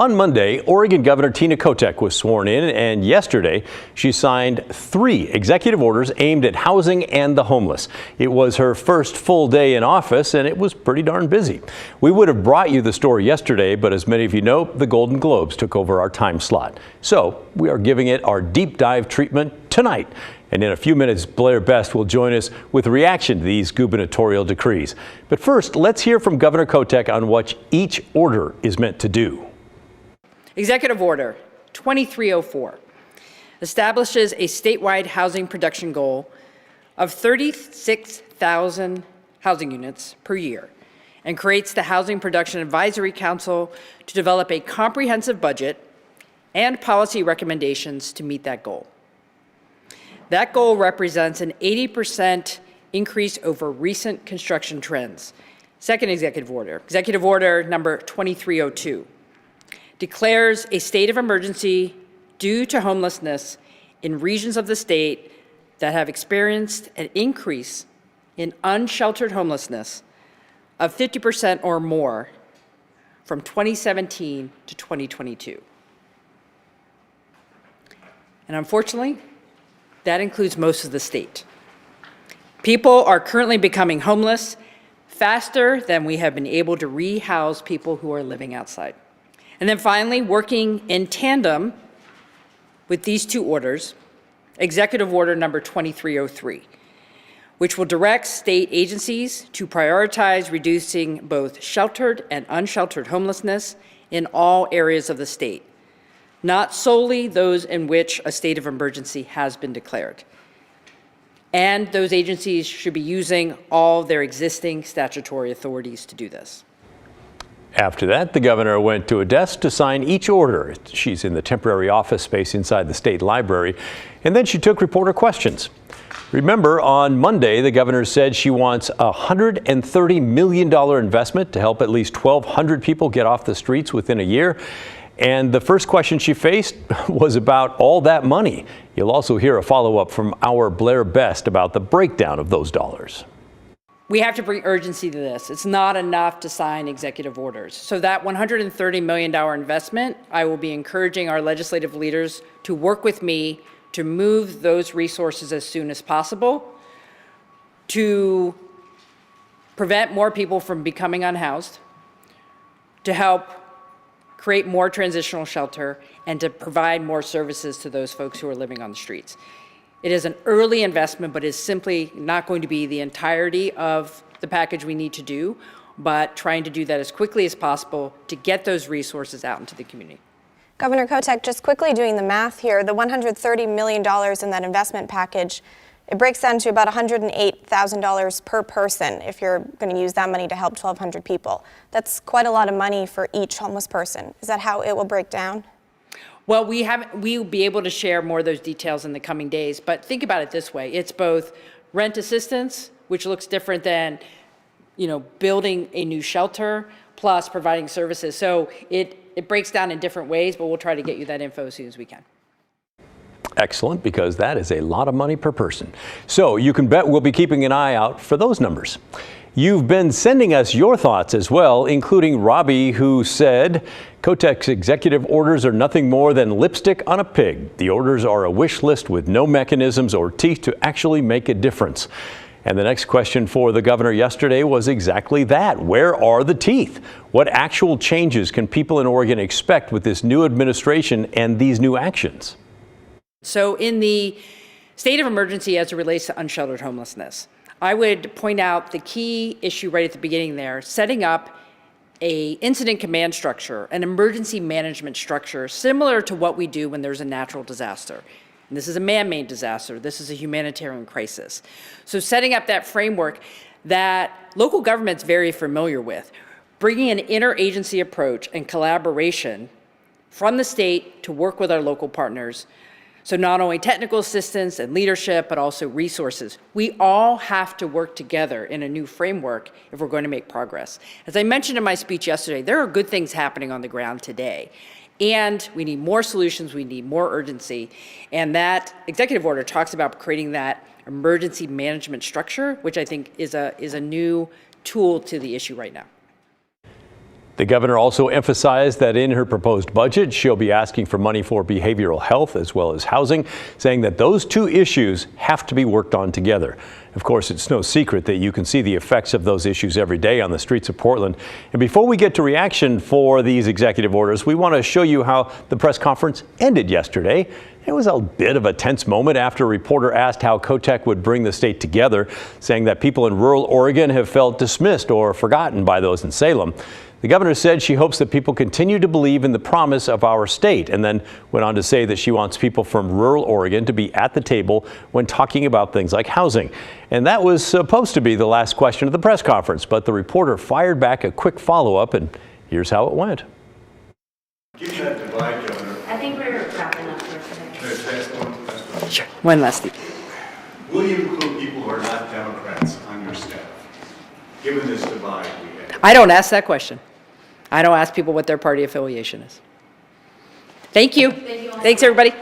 On Monday, Oregon Governor Tina Kotek was sworn in, and yesterday she signed 3 executive orders aimed at housing and the homeless. It was her first full day in office, and it was pretty darn busy. We would have brought you the story yesterday, but as many of you know, the Golden Globes took over our time slot. So we are giving it our deep dive treatment tonight. And in a few minutes, Blair Best will join us with a reaction to these gubernatorial decrees. But first, let's hear from Governor Kotek on what each order is meant to do. Executive Order 2304 establishes a statewide housing production goal of 36,000 housing units per year and creates the Housing Production Advisory Council to develop a comprehensive budget and policy recommendations to meet that goal. That goal represents an 80% increase over recent construction trends. Second executive order number 2302, declares a state of emergency due to homelessness in regions of the state that have experienced an increase in unsheltered homelessness of 50% or more from 2017 to 2022. And unfortunately, that includes most of the state. People are currently becoming homeless faster than we have been able to rehouse people who are living outside. And then finally, working in tandem with these 2 orders, Executive Order number 2303, which will direct state agencies to prioritize reducing both sheltered and unsheltered homelessness in all areas of the state, not solely those in which a state of emergency has been declared. And those agencies should be using all their existing statutory authorities to do this. After that, the governor went to a desk to sign each order. She's in the temporary office space inside the state library. And then she took reporter questions. Remember, on Monday, the governor said she wants a $130 million investment to help at least 1,200 people get off the streets within a year. And the first question she faced was about all that money. You'll also hear a follow-up from our Blair Best about the breakdown of those dollars. We have to bring urgency to this. It's not enough to sign executive orders. So that $130 million investment, I will be encouraging our legislative leaders to work with me to move those resources as soon as possible to prevent more people from becoming unhoused, to help create more transitional shelter, and to provide more services to those folks who are living on the streets. It is an early investment, but is simply not going to be the entirety of the package we need to do, but trying to do that as quickly as possible to get those resources out into the community. Governor Kotek, just quickly doing the math here, the $130 million in that investment package, it breaks down to about $108,000 per person if you're going to use that money to help 1,200 people. That's quite a lot of money for each homeless person. Is that how it will break down? Well, we'll be able to share more of those details in the coming days, but think about it this way. It's both rent assistance, which looks different than, building a new shelter, plus providing services. So it breaks down in different ways, but we'll try to get you that info as soon as we can. Excellent, because that is a lot of money per person. So you can bet we'll be keeping an eye out for those numbers. You've been sending us your thoughts as well, including Robbie, who said, Kotec's executive orders are nothing more than lipstick on a pig. The orders are a wish list with no mechanisms or teeth to actually make a difference. And the next question for the governor yesterday was exactly that. Where are the teeth? What actual changes can people in Oregon expect with this new administration and these new actions? So in the state of emergency as it relates to unsheltered homelessness, I would point out the key issue right at the beginning there, setting up an incident command structure, an emergency management structure, similar to what we do when there's a natural disaster. And this is a man-made disaster. This is a humanitarian crisis. So setting up that framework that local government's very familiar with, bringing an interagency approach and collaboration from the state to work with our local partners. So not only technical assistance and leadership, but also resources. We all have to work together in a new framework if we're going to make progress. As I mentioned in my speech yesterday, there are good things happening on the ground today. And we need more solutions, we need more urgency. And that executive order talks about creating that emergency management structure, which I think is a new tool to the issue right now. The governor also emphasized that in her proposed budget, she'll be asking for money for behavioral health as well as housing, saying that those two issues have to be worked on together. Of course, it's no secret that you can see the effects of those issues every day on the streets of Portland. And before we get to reaction for these executive orders, we want to show you how the press conference ended yesterday. It was a bit of a tense moment after a reporter asked how Kotec would bring the state together, saying that people in rural Oregon have felt dismissed or forgotten by those in Salem. The governor said she hopes that people continue to believe in the promise of our state, and then went on to say that she wants people from rural Oregon to be at the table when talking about things like housing. And that was supposed to be the last question of the press conference, but the reporter fired back a quick follow-up, and here's how it went. Given that divide, Governor, I think we're wrapping up here today. Sure. One last thing. will you include people who are not Democrats on your staff, given this divide we have? I don't ask that question. I don't ask people what their party affiliation is. Thank you. Thanks, everybody.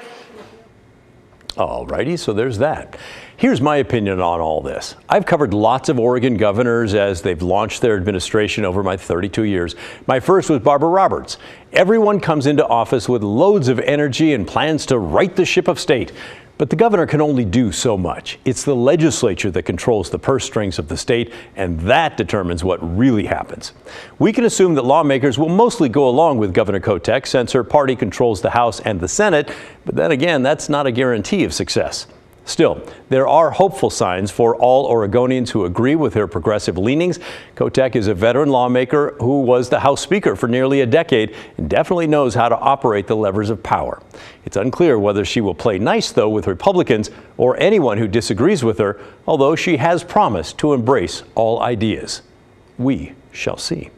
All righty, so there's that. Here's my opinion on all this. I've covered lots of Oregon governors as they've launched their administration over my 32 years. My first was Barbara Roberts. Everyone comes into office with loads of energy and plans to right the ship of state. But the governor can only do so much. It's the legislature that controls the purse strings of the state, and that determines what really happens. We can assume that lawmakers will mostly go along with Governor Kotec since her party controls the House and the Senate, but then again, that's not a guarantee of success. Still, there are hopeful signs for all Oregonians who agree with her progressive leanings. Kotec is a veteran lawmaker who was the House Speaker for nearly a decade and definitely knows how to operate the levers of power. It's unclear whether she will play nice, though, with Republicans or anyone who disagrees with her, although she has promised to embrace all ideas. We shall see.